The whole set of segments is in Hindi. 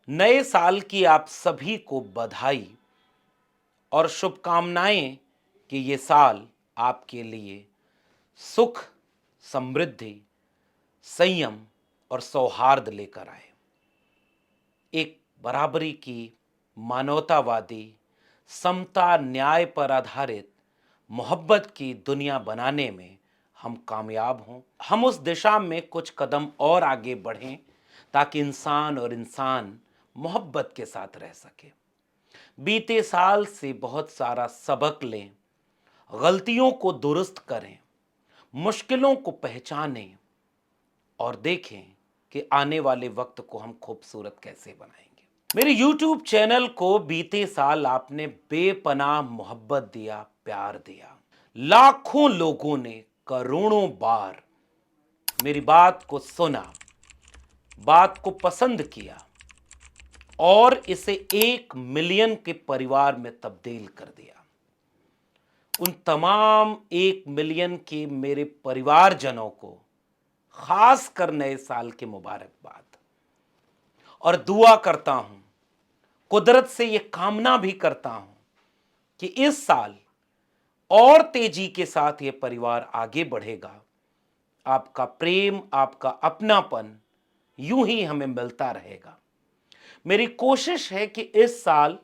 नए साल की आप सभी को बधाई और शुभकामनाएं कि ये साल आपके लिए सुख, समृद्धि, संयम और सौहार्द लेकर आए। एक बराबरी की, मानवतावादी, समता, न्याय पर आधारित मोहब्बत की दुनिया बनाने में हम कामयाब हों। हम उस दिशा में कुछ कदम और आगे बढ़ें ताकि इंसान और इंसान मोहब्बत के साथ रह सके। बीते साल से बहुत सारा सबक लें, गलतियों को दुरुस्त करें, मुश्किलों को पहचानें और देखें कि आने वाले वक्त को हम खूबसूरत कैसे बनाएंगे। मेरे YouTube चैनल को बीते साल आपने बेपनाह मोहब्बत दिया, प्यार दिया। लाखों लोगों ने करोड़ों बार मेरी बात को सुना, बात को पसंद किया और इसे 1 मिलियन के परिवार में तब्दील कर दिया। उन तमाम 1 मिलियन के मेरे परिवारजनों को खास कर नए साल की मुबारकबाद और दुआ करता हूं, कुदरत से यह कामना भी करता हूं कि इस साल और तेजी के साथ यह परिवार आगे बढ़ेगा। आपका प्रेम, आपका अपनापन यूं ही हमें मिलता रहेगा। मेरी कोशिश है कि इस साल,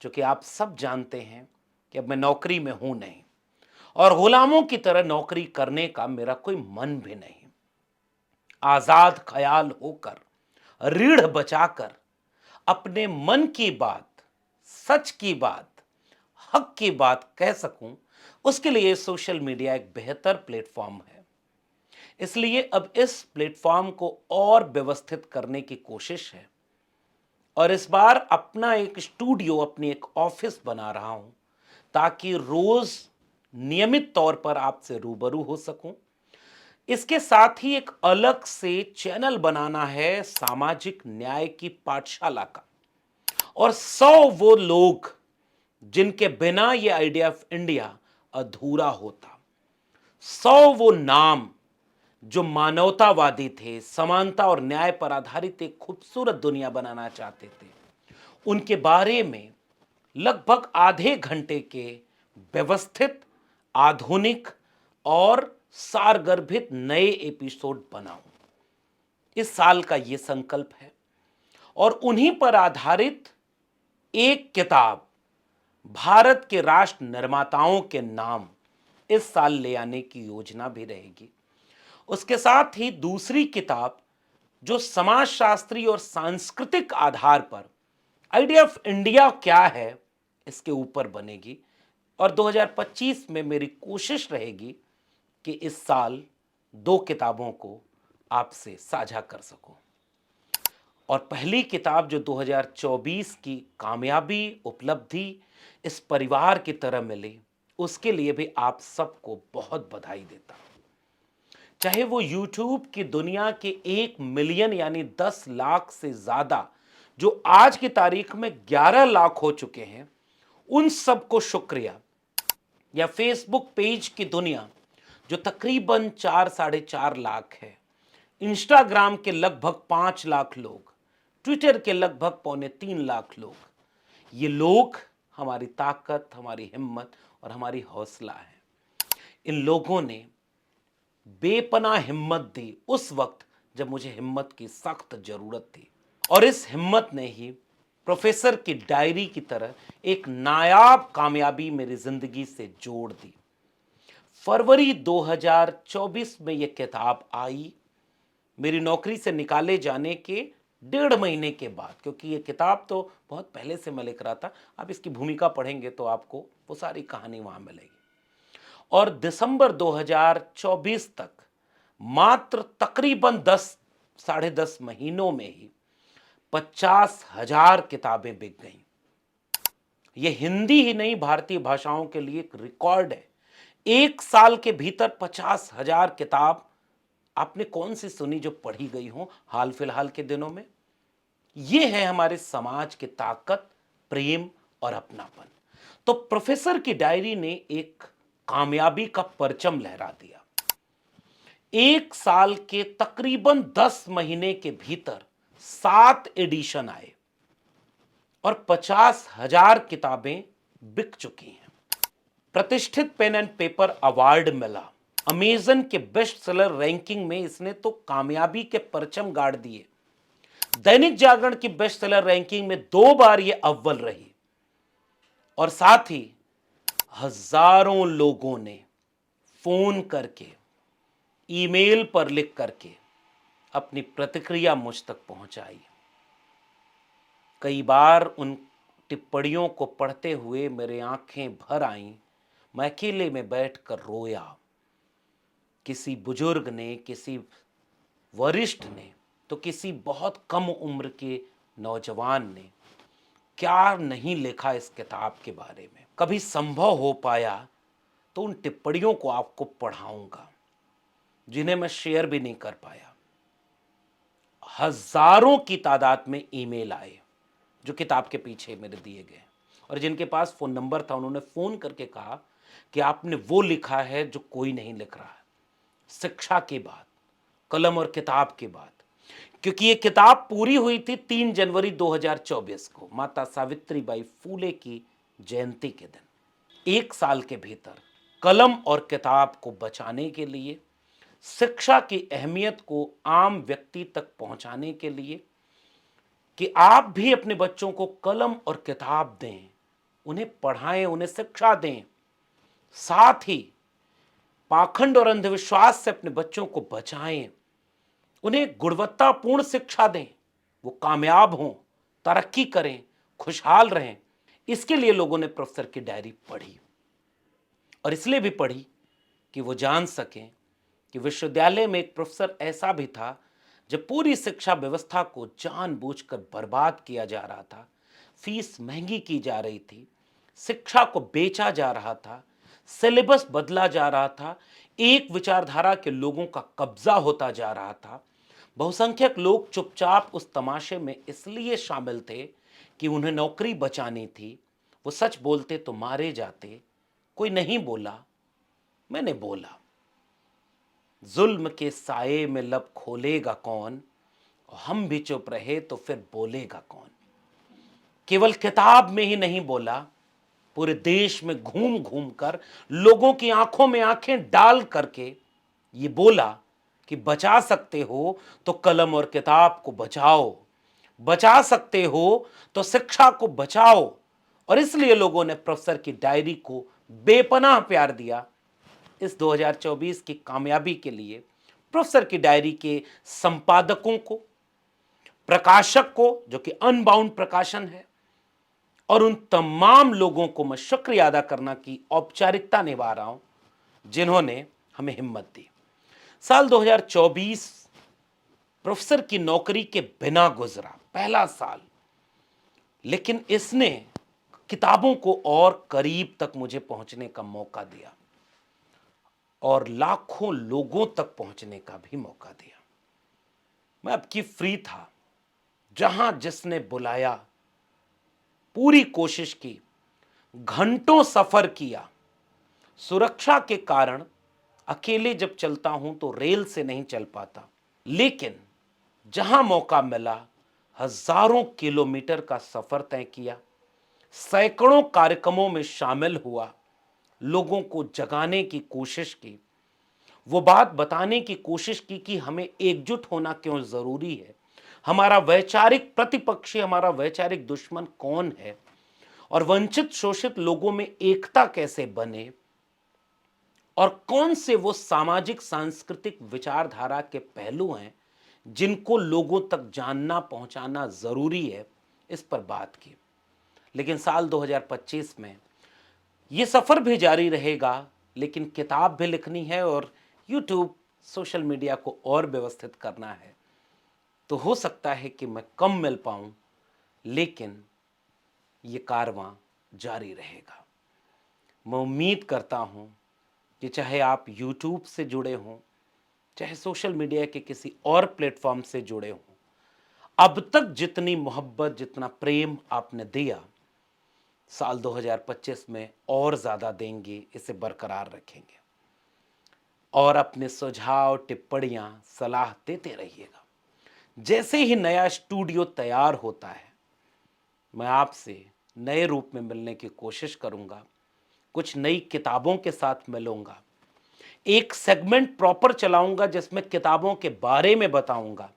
जो कि आप सब जानते हैं कि अब मैं नौकरी में हूं नहीं और गुलामों की तरह नौकरी करने का मेरा कोई मन भी नहीं, आजाद ख्याल होकर, रीढ़ बचाकर अपने मन की बात, सच की बात, हक की बात कह सकूं, उसके लिए सोशल मीडिया एक बेहतर प्लेटफॉर्म है। इसलिए अब इस प्लेटफॉर्म को और व्यवस्थित करने की कोशिश है और इस बार अपना एक स्टूडियो, अपनी एक ऑफिस बना रहा हूं ताकि रोज नियमित तौर पर आपसे रूबरू हो सकूं। इसके साथ ही एक अलग से चैनल बनाना है सामाजिक न्याय की पाठशाला का, और 100 वो लोग जिनके बिना ये आइडिया ऑफ इंडिया अधूरा होता, 100 वो नाम जो मानवतावादी थे, समानता और न्याय पर आधारित एक खूबसूरत दुनिया बनाना चाहते थे, उनके बारे में लगभग आधे घंटे के व्यवस्थित, आधुनिक और सारगर्भित नए एपिसोड बनाऊं। इस साल का यह संकल्प है और उन्हीं पर आधारित एक किताब भारत के राष्ट्र निर्माताओं के नाम इस साल ले आने की योजना भी रहेगी। उसके साथ ही दूसरी किताब जो समाजशास्त्री और सांस्कृतिक आधार पर आइडिया ऑफ इंडिया क्या है इसके ऊपर बनेगी और 2025 में मेरी कोशिश रहेगी कि इस साल 2 किताबों को आपसे साझा कर सकूं। और पहली किताब जो 2024 की कामयाबी, उपलब्धि इस परिवार की तरह मिली, उसके लिए भी आप सबको बहुत बधाई देता हूं। चाहे वो YouTube की दुनिया के 1 मिलियन यानी 10 लाख से ज्यादा, जो आज की तारीख में 11 लाख हो चुके हैं, उन सबको शुक्रिया, या फेसबुक पेज की दुनिया जो तकरीबन 4-4.5 लाख है, इंस्टाग्राम के लगभग 5 लाख लोग, ट्विटर के लगभग 2.25 लाख लोग, ये लोग हमारी ताकत, हमारी हिम्मत और हमारी हौसला है। इन लोगों ने बेपनाह हिम्मत दी उस वक्त जब मुझे हिम्मत की सख्त जरूरत थी, और इस हिम्मत ने ही प्रोफेसर की डायरी की तरह एक नायाब कामयाबी मेरी जिंदगी से जोड़ दी। फरवरी 2024 में यह किताब आई, मेरी नौकरी से निकाले जाने के 1.5 महीने के बाद, क्योंकि यह किताब तो बहुत पहले से मैं लिख रहा था। आप इसकी भूमिका पढ़ेंगे तो आपको वो सारी कहानी वहां मिलेगी। और दिसंबर 2024 तक मात्र तकरीबन 10-10.5 महीनों में ही 50,000 किताबें बिक गईं। यह हिंदी ही नहीं, भारतीय भाषाओं के लिए एक रिकॉर्ड है। 1 साल के भीतर 50,000 किताब आपने कौन सी सुनी जो पढ़ी गई हो हाल फिलहाल के दिनों में? यह है हमारे समाज की ताकत, प्रेम और अपनापन। तो प्रोफेसर की डायरी ने एक कामयाबी का परचम लहरा दिया। 1 साल के तकरीबन 10 महीने के भीतर 7 एडिशन आए। और 50,000 किताबें बिक चुकी हैं। प्रतिष्ठित पेन एंड पेपर अवार्ड मिला। अमेजन के बेस्ट सेलर रैंकिंग में इसने तो कामयाबी के परचम गाड़ दिए। दैनिक जागरण की बेस्ट सेलर रैंकिंग में 2 बार यह अव्वल रही। और साथ ही हजारों लोगों ने फोन करके, ईमेल पर लिख करके अपनी प्रतिक्रिया मुझ तक पहुंचाई। कई बार उन टिप्पणियों को पढ़ते हुए मेरी आंखें भर आईं। मैं अकेले में बैठकर रोया। किसी बुजुर्ग ने, किसी वरिष्ठ ने, तो किसी बहुत कम उम्र के नौजवान ने क्या नहीं लिखा इस किताब के बारे में। कभी संभव हो पाया तो उन टिप्पणियों को आपको पढ़ाऊंगा जिन्हें मैं शेयर भी नहीं कर पाया। हजारों की तादाद में ईमेल आए जो किताब के पीछे मेरे दिए गए, और जिनके पास फोन नंबर था उन्होंने फोन करके कहा कि आपने वो लिखा है जो कोई नहीं लिख रहा है। शिक्षा की बात, कलम और किताब की बात, क्योंकि ये किताब पूरी हुई थी 3 जनवरी 2024 को, माता सावित्रीबाई फूले की जयंती के दिन। 1 साल के भीतर कलम और किताब को बचाने के लिए, शिक्षा की अहमियत को आम व्यक्ति तक पहुंचाने के लिए, कि आप भी अपने बच्चों को कलम और किताब दें, उन्हें पढ़ाएं, उन्हें शिक्षा दें, साथ ही पाखंड और अंधविश्वास से अपने बच्चों को बचाएं, उन्हें गुणवत्तापूर्ण शिक्षा दें, वो कामयाब हों, तरक्की करें, खुशहाल रहें। इसके लिए लोगों ने प्रोफेसर की डायरी पढ़ी, और इसलिए भी पढ़ी कि वो जान सकें कि विश्वविद्यालय में एक प्रोफेसर ऐसा भी था जब पूरी शिक्षा व्यवस्था को जानबूझकर बर्बाद किया जा रहा था, फीस महंगी की जा रही थी, शिक्षा को बेचा जा रहा था, सिलेबस बदला जा रहा था, एक विचारधारा के लोगों का कब्जा होता जा रहा था। बहुसंख्यक लोग चुपचाप उस तमाशे में इसलिए शामिल थे कि उन्हें नौकरी बचानी थी। वो सच बोलते तो मारे जाते। कोई नहीं बोला, मैंने बोला। जुल्म के साये में लब खोलेगा कौन, और हम भी चुप रहे तो फिर बोलेगा कौन। केवल किताब में ही नहीं बोला, पूरे देश में घूम घूम कर लोगों की आंखों में आंखें डाल करके ये बोला कि बचा सकते हो तो कलम और किताब को बचाओ, बचा सकते हो तो शिक्षा को बचाओ। और इसलिए लोगों ने प्रोफेसर की डायरी को बेपनाह प्यार दिया। इस 2024 की कामयाबी के लिए प्रोफेसर की डायरी के संपादकों को, प्रकाशक को जो कि अनबाउंड प्रकाशन है, और उन तमाम लोगों को मैं शुक्रिया अदा करना की औपचारिकता निभा रहा हूं जिन्होंने हमें हिम्मत दी। साल 2024 प्रोफेसर की नौकरी के बिना गुजरा, पहला साल, लेकिन इसने किताबों को और करीब तक मुझे पहुंचने का मौका दिया और लाखों लोगों तक पहुंचने का भी मौका दिया। मैं अब की फ्री था, जहां जिसने बुलाया पूरी कोशिश की, घंटों सफर किया। सुरक्षा के कारण अकेले जब चलता हूं तो रेल से नहीं चल पाता, लेकिन जहां मौका मिला हजारों किलोमीटर का सफर तय किया, सैकड़ों कार्यक्रमों में शामिल हुआ, लोगों को जगाने की कोशिश की, वो बात बताने की कोशिश की कि हमें एकजुट होना क्यों जरूरी है, हमारा वैचारिक प्रतिपक्षी, हमारा वैचारिक दुश्मन कौन है, और वंचित शोषित लोगों में एकता कैसे बने, और कौन से वो सामाजिक सांस्कृतिक विचारधारा के पहलू हैं जिनको लोगों तक जानना पहुंचाना जरूरी है, इस पर बात की। लेकिन साल 2025 में ये सफर भी जारी रहेगा, लेकिन किताब भी लिखनी है और यूट्यूब, सोशल मीडिया को और व्यवस्थित करना है। तो हो सकता है कि मैं कम मिल पाऊं, लेकिन ये कारवां जारी रहेगा। मैं उम्मीद करता हूं कि चाहे आप यूट्यूब से जुड़े हों, चाहे सोशल मीडिया के किसी और प्लेटफॉर्म से जुड़े हों, अब तक जितनी मोहब्बत, जितना प्रेम आपने दिया, साल 2025 में और ज़्यादा देंगे, इसे बरकरार रखेंगे। और अपने सुझाव, टिप्पणियां, सलाह देते रहिएगा। जैसे ही नया स्टूडियो तैयार होता है, मैं आपसे नए रूप में मिलने की कोशिश करूंगा, कुछ नई किताबों के साथ मिलूंगा, एक सेगमेंट प्रॉपर चलाऊंगा जिसमें किताबों के बारे में बताऊंगा,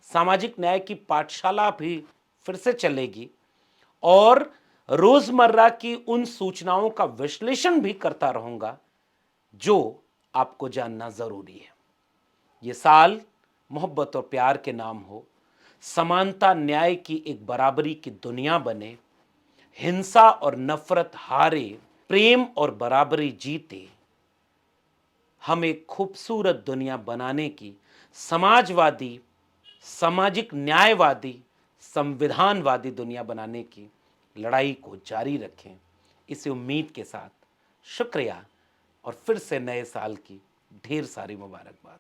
सामाजिक न्याय की पाठशाला भी फिर से चलेगी और रोजमर्रा की उन सूचनाओं का विश्लेषण भी करता रहूंगा जो आपको जानना जरूरी है। ये साल मोहब्बत और प्यार के नाम हो, समानता न्याय की एक बराबरी की दुनिया बने, हिंसा और नफरत हारे, प्रेम और बराबरी जीते, हम एक खूबसूरत दुनिया बनाने की समाजवादी, सामाजिक न्यायवादी, संविधानवादी दुनिया बनाने की लड़ाई को जारी रखें। इसी उम्मीद के साथ शुक्रिया और फिर से नए साल की ढेर सारी मुबारकबाद।